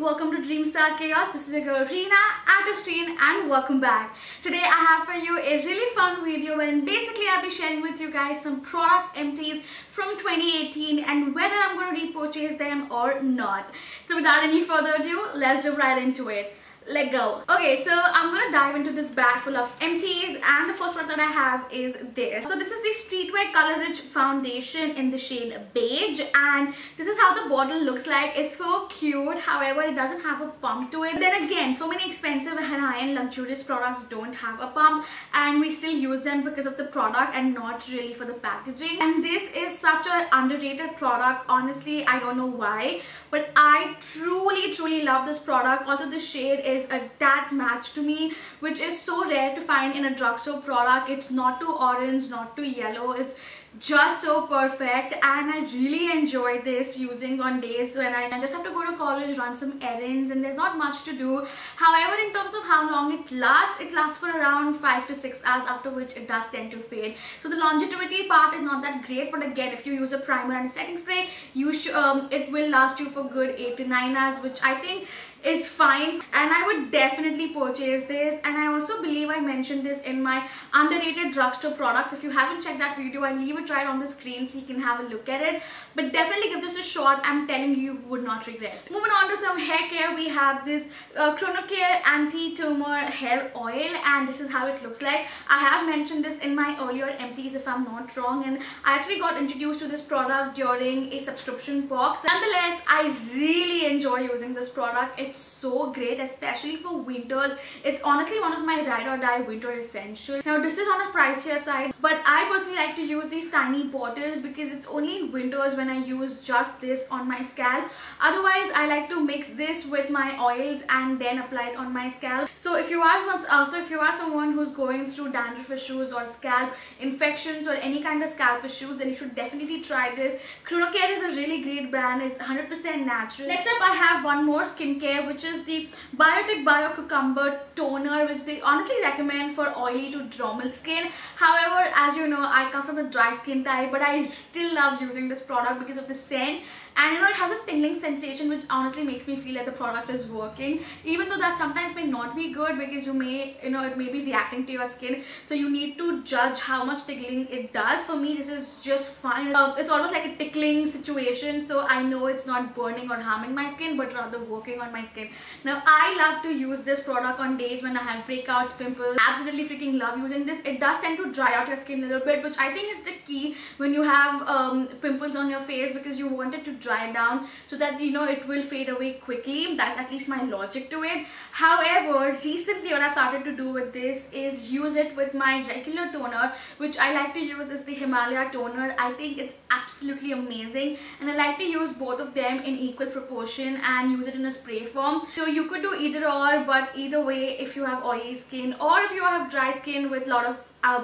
welcome to Dreamstar Chaos. This is your girl Reena at the screen and welcome back. Today I have for you a really fun video and basically I'll be sharing with you guys some product empties from 2018 and whether I'm going to repurchase them or not. So without any further ado, let's jump right into it. Let go. Okay, so I'm gonna dive into this bag full of empties and the first product that I have is this. So this is the Streetwear Color Rich Foundation in the shade beige and this is how the bottle looks like. It's so cute, however it doesn't have a pump to it. Then again, so many expensive and high-end luxurious products don't have a pump and we still use them because of the product and not really for the packaging. And this is such an underrated product. Honestly, I don't know why, but I truly love this product. Also the shade is a tad match to me, which is so rare to find in a drugstore product. It's not too orange, not too yellow, it's just so perfect and I really enjoy this using on days when I just have to go to college, run some errands and there's not much to do. However, in terms of how long it lasts for around 5 to 6 hours, after which it does tend to fade. So the longevity part is not that great, but again, if you use a primer and a setting spray, it will last you for good 8 to 9 hours, which I think is fine and I would definitely purchase this. And I also believe I mentioned this in my underrated drugstore products. If you haven't checked that video, I'll leave it right on the screen so you can have a look at it, but definitely give this a shot. I'm telling you, would not regret. Moving on to some hair care, we have this Care Anti-Tumor Hair Oil and this is how it looks like. I have mentioned this in my earlier empties if I'm not wrong, and I actually got introduced to this product during a subscription box. Nonetheless, I really enjoy using this product. It's so great, especially for winters. It's honestly one of my ride or die winter essentials. Now this is on a pricier side, but I personally like to use these tiny bottles because it's only in winters when I use just this on my scalp. Otherwise, I like to mix this with my oils and then apply it on my scalp. So if you are someone who's going through dandruff issues or scalp infections or any kind of scalp issues, then you should definitely try this. Care is a really great brand. It's 100% natural. Next up, I have one more skincare, which is the Biotech Bio Cucumber Toner, which they honestly recommend for oily to dermal skin. However, as you know, I come from a dry skin type, but I still love using this product because of the scent. And it has a tingling sensation which honestly makes me feel like the product is working, even though that sometimes may not be good because it may be reacting to your skin, so you need to judge how much tingling it does. For me, this is just fine. It's almost like a tickling situation, so I know it's not burning or harming my skin but rather working on my skin. Now I love to use this product on days when I have breakouts, pimples. Absolutely freaking love using this. It does tend to dry out your skin a little bit, which I think is the key when you have pimples on your face, because you want it to dry down so that it will fade away quickly. That's at least my logic to it. However, recently what I've started to do with this is use it with my regular toner, which I like to use is the Himalaya toner. I think it's absolutely amazing and I like to use both of them in equal proportion and use it in a spray form. So you could do either or, but either way, if you have oily skin or if you have dry skin with a lot of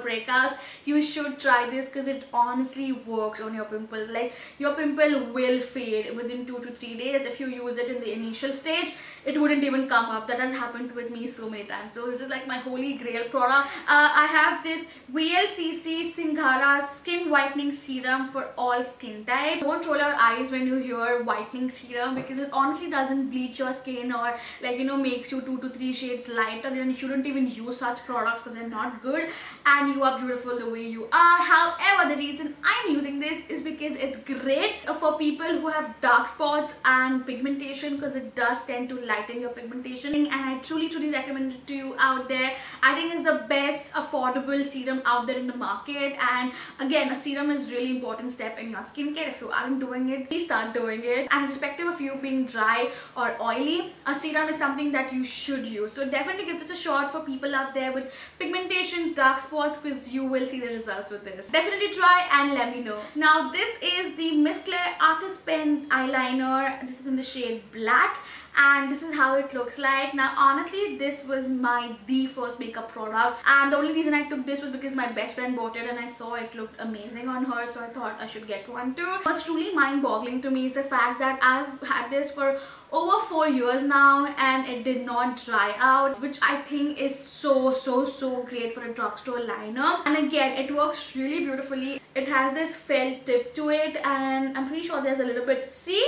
breakouts, you should try this because it honestly works on your pimples. Like, your pimple will fade within 2 to 3 days. If you use it in the initial stage, it wouldn't even come up. That has happened with me so many times. So this is like my holy grail product. I have this VLCC Singhara Skin Whitening Serum for all skin types. Don't roll your eyes when you hear whitening serum because it honestly doesn't bleach your skin or makes you 2 to 3 shades lighter. And you shouldn't even use such products because they're not good. And you are beautiful the way you are. However, the reason I'm using this is because it's great for people who have dark spots and pigmentation, because it does tend to lighten your pigmentation, and I truly recommend it to you out there. I think it's the best affordable serum out there in the market. And again, a serum is a really important step in your skincare. If you aren't doing it, please start doing it. And irrespective of you being dry or oily, a serum is something that you should use. So definitely give this a shot for people out there with pigmentation, dark spots, because you will see the results with this. Definitely try and let me know. Now this is the Miss Claire Artist Pen Eyeliner. This is in the shade black and this is how it looks like. Now honestly, this was the first makeup product, and the only reason I took this was because my best friend bought it and I saw it looked amazing on her, so I thought I should get one too. What's truly mind-boggling to me is the fact that I've had this for over 4 years now and it did not dry out, which I think is so great for a drugstore liner. And again, it works really beautifully. It has this felt tip to it and I'm pretty sure there's a little bit, see,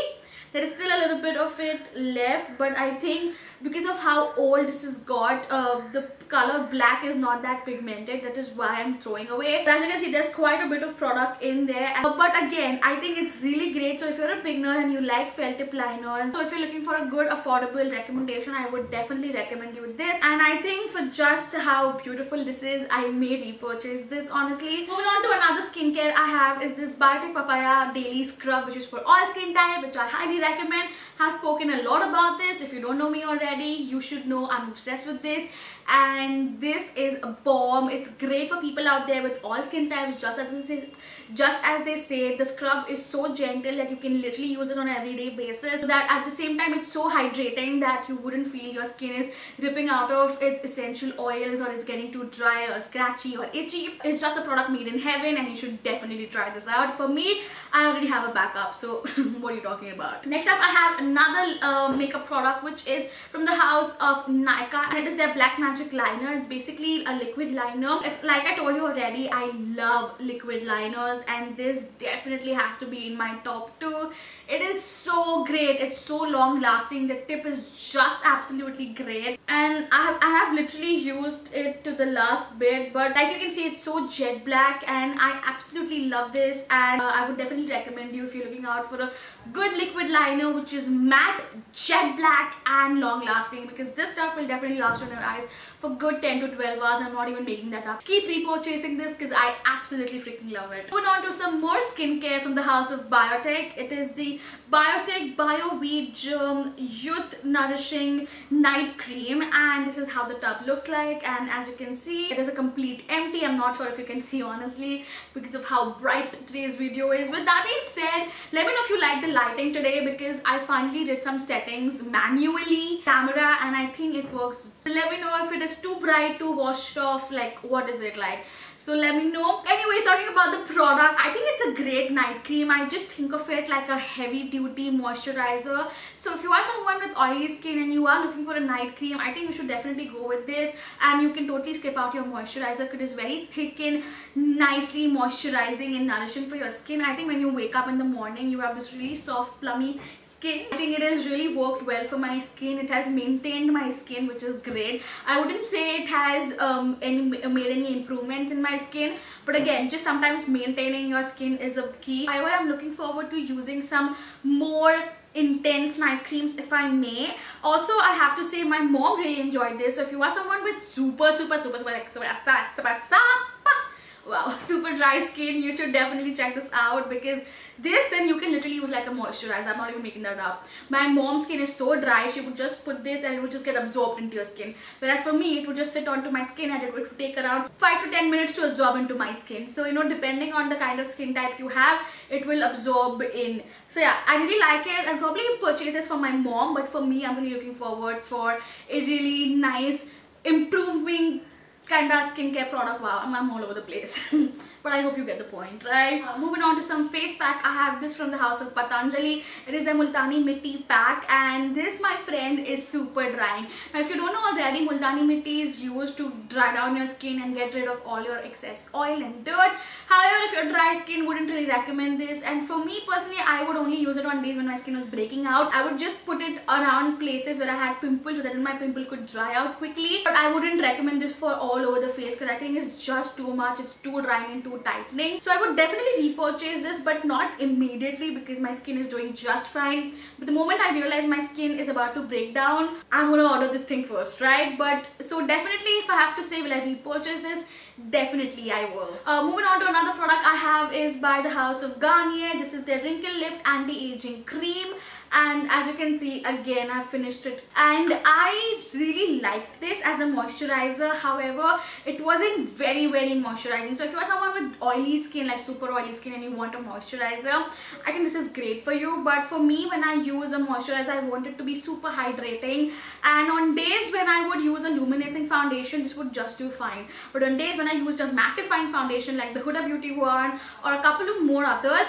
There is still a little bit of it left, but I think because of how old this has got, the color black is not that pigmented. That is why I'm throwing away. But as you can see, there's quite a bit of product in there. But again, I think it's really great. So if you're a beginner and you like felt tip liners, so if you're looking for a good affordable recommendation, I would definitely recommend you this. And I think for just how beautiful this is, I may repurchase this honestly. Moving on to another skincare I have is this Biotech Papaya Daily Scrub, which is for all skin type, which I highly recommend. I've spoken a lot about this. If you don't know me already, you should know I'm obsessed with this. And this is a bomb. It's great for people out there with all skin types. Just as they say, the scrub is so gentle that you can literally use it on an everyday basis, so that at the same time it's so hydrating that you wouldn't feel your skin is ripping out of its essential oils, or it's getting too dry or scratchy or itchy. It's just a product made in heaven, and you should definitely try this out. For me, I already have a backup, so what are you talking about? Next up, I have another makeup product, which is from the house of Micah, and it is their Black Magic Liner. It's basically a liquid liner. Like I told you already, I love liquid liners, and this definitely has to be in my top 2. It is so great. It's so long lasting. The tip is just absolutely great, and I have literally used it to the last bit, but like you can see, it's so jet black, and I absolutely love this. And I would definitely recommend you if you're looking out for a good liquid liner which is matte, jet black and long lasting, because this stuff will definitely last on your eyes for good 10 to 12 hours. I'm not even making that up. Keep repurchasing this because I absolutely freaking love it. Moving on to some more skincare from the house of Biotech. It is the Biotech Bio Wheat Germ Youth Nourishing Night Cream, and this is how the tub looks like. And as you can see, it is a complete empty. I'm not sure if you can see honestly because of how bright today's video is. With that being said, let me know if you like the lighting today, because I finally did some settings manually camera, and I think it works. Let me know if it is too bright, too washed off, like what is it like. So let me know. Anyways, talking about the product, I think it's a great night cream. I just think of it like a heavy duty moisturizer. So if you are someone with oily skin and you are looking for a night cream, I think you should definitely go with this. And you can totally skip out your moisturizer because it is very thick and nicely moisturizing and nourishing for your skin. I think when you wake up in the morning, you have this really soft, plummy skin. I think it has really worked well for my skin. It has maintained my skin, which is great. I wouldn't say it has made any improvements in my skin, but again, just sometimes maintaining your skin is a key. However, I'm looking forward to using some more intense night creams if I may. Also, I have to say my mom really enjoyed this. So if you are someone with super dry skin, you should definitely check this out, because this then you can literally use like a moisturizer. I'm not even making that up. My mom's skin is so dry, she would just put this and it would just get absorbed into your skin, whereas for me it would just sit onto my skin and it would take around 5 to 10 minutes to absorb into my skin. So you know, depending on the kind of skin type you have, it will absorb in. So yeah, I really like it. I'll probably purchase this for my mom, but for me, I'm really looking forward for a really nice improving kind of skincare product. Wow, I'm all over the place. But I hope you get the point, right? Moving on to some face pack. I have this from the house of Patanjali. It is a Multani Mitti pack, and this, my friend, is super drying. Now if you don't know already, Multani Mitti is used to dry down your skin and get rid of all your excess oil and dirt. However, if you're dry skin, wouldn't really recommend this. And for me personally, I would only use it on days when my skin was breaking out. I would just put it around places where I had pimples, so that my pimple could dry out quickly. But I wouldn't recommend this for all over the face, because I think it's just too much. It's too drying and too tightening. So I would definitely repurchase this, but not immediately, because my skin is doing just fine. But the moment I realize my skin is about to break down, I'm gonna order this thing first, right? But so definitely, if I have to say, will I repurchase this? Definitely I will. Moving on to another product I have is by the house of Garnier. This is their Wrinkle Lift Anti-Aging Cream. And as you can see, again, I finished it and I really liked this as a moisturizer. However, it wasn't very moisturizing. So if you are someone with oily skin, like super oily skin, and you want a moisturizer, I think this is great for you. But for me, when I use a moisturizer, I want it to be super hydrating, and on days when I would use a luminescing foundation, this would just do fine. But on days when I used a mattifying foundation like the Huda Beauty one or a couple of more others,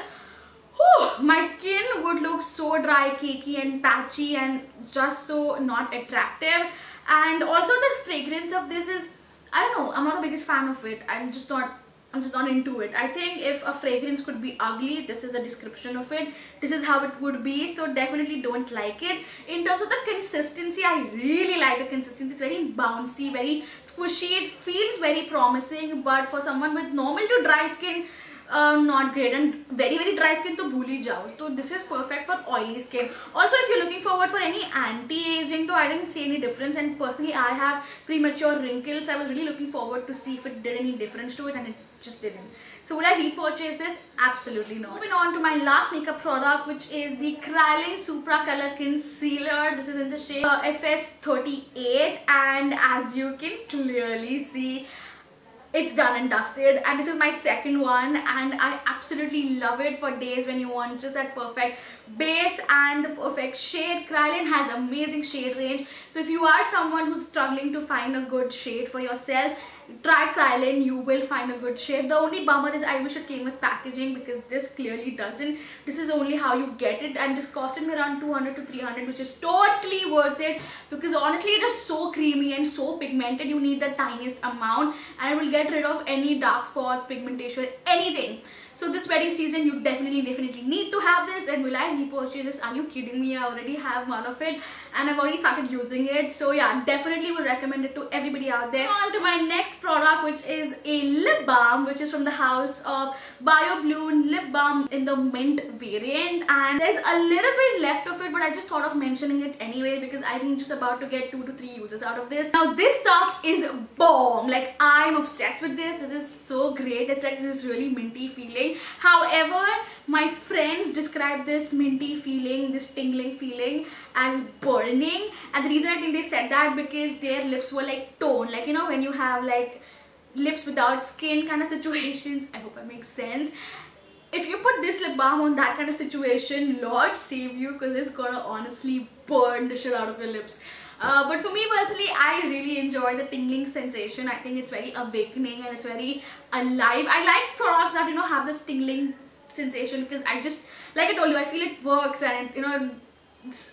my skin would look so dry, cakey and patchy and just so not attractive. And also the fragrance of this is, I don't know, I'm not the biggest fan of it. I'm just not I'm just not into it. I think if a fragrance could be ugly, this is a description of it. This is how it would be. So definitely don't like it. In terms of the consistency, I really like the consistency. It's very bouncy, very squishy. It feels very promising, but for someone with normal to dry skin, not great. And very dry skin to bhuli jao. So this is perfect for oily skin. Also, if you're looking forward for any anti-aging, though I didn't see any difference, and personally I have premature wrinkles, I was really looking forward to see if it did any difference to it, and it just didn't. So would I repurchase this? Absolutely not. Moving on to my last makeup product, which is the Kryolan Supra Color Concealer. This is in the shade FS38, and as you can clearly see, it's done and dusted, and this is my second one, and I absolutely love it for days when you want just that perfect base and the perfect shade. Kryolan has amazing shade range, so if you are someone who's struggling to find a good shade for yourself, try Kryolan. You will find a good shade. The only bummer is I wish it came with packaging, because this clearly doesn't. This is only how you get it, and this costed me around 200 to 300, which is totally worth it, because honestly it is so creamy and so pigmented. You need the tiniest amount, and it will get rid of any dark spots, pigmentation, anything. So this wedding season, you definitely need to have this. And will I repurchase this? Are you kidding me? I already have one of it, and I've already started using it. So yeah, definitely would recommend it to everybody out there. On to my next product, which is a lip balm, which is from the house of Biotech lip balm in the mint variant, and there's a little bit left of it, but I just thought of mentioning it anyway because I'm just about to get 2 to 3 uses out of this. Now this stuff is bomb. Like, I'm obsessed with this. This is so great. It's like this really minty feeling. However, my friends describe this minty feeling, this tingling feeling, as burning, and the reason I think they said that because their lips were like toned, like, you know, when you have like lips without skin kind of situations. I hope that makes sense. If you put this lip balm on that kind of situation, Lord save you, because it's gonna honestly burn the shit out of your lips. But for me personally, I really enjoy the tingling sensation. I think it's very awakening and it's very alive. I like products that, you know, have this tingling sensation, because I just, like I told you, I feel it works, and it, you know,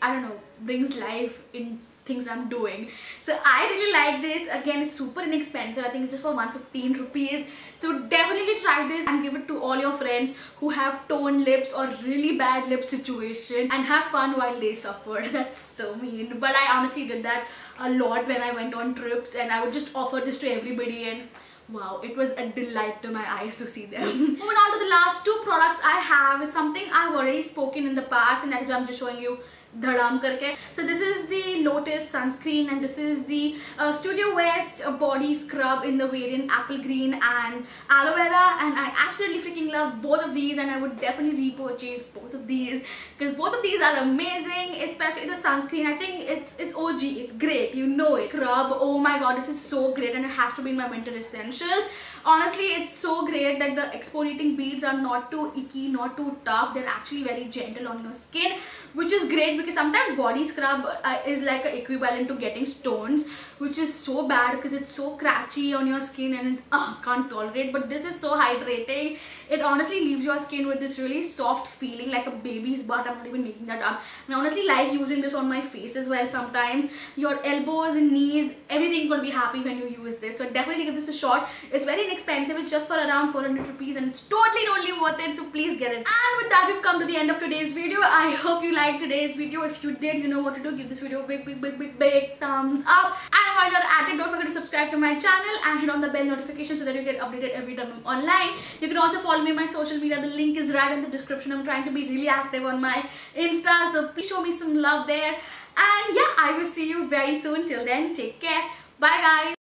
I don't know, brings life in things I'm doing. So I really like this. Again, it's super inexpensive. I think it's just for 115 rupees. So definitely try this and give it to all your friends who have toned lips or really bad lip situation, and have fun while they suffer. That's so mean, but I honestly did that a lot when I went on trips, and I would just offer this to everybody, and wow, it was a delight to my eyes to see them. Moving on to the last 2 products I have is something I've already spoken in the past, and that is why I'm just showing you dhadam karke. So this is the Lotus Sunscreen, and this is the Studio West body scrub in the variant apple green and aloe vera, and I absolutely freaking love both of these, and I would definitely repurchase both of these because both of these are amazing, especially the sunscreen. I think it's OG, it's great, you know it. Scrub, oh my god, this is so great, and it has to be in my winter essentials. Honestly, it's so great that the exfoliating beads are not too icky, not too tough. They're actually very gentle on your skin, which is great, because sometimes body scrub is like an equivalent to getting stones, which is so bad because it's so scratchy on your skin and it's can't tolerate. But this is so hydrating. It honestly leaves your skin with this really soft feeling, like a baby's butt. I'm not even making that up. And I honestly like using this on my face as well. Sometimes your elbows and knees, everything's gonna be happy when you use this. So definitely give this a shot. It's very inexpensive. It's just for around 400 rupees, and it's totally worth it. So please get it. And with that, we've come to the end of today's video. I hope you liked today's video. If you did, you know what to do. Give this video a big thumbs up. And while you're at it, don't forget to subscribe to my channel and hit on the bell notification so that you get updated every time I'm online. You can also follow me on my social media. The link is right in the description. I'm trying to be really active on my Insta, so please show me some love there. And yeah, I will see you very soon. Till then, take care. Bye guys.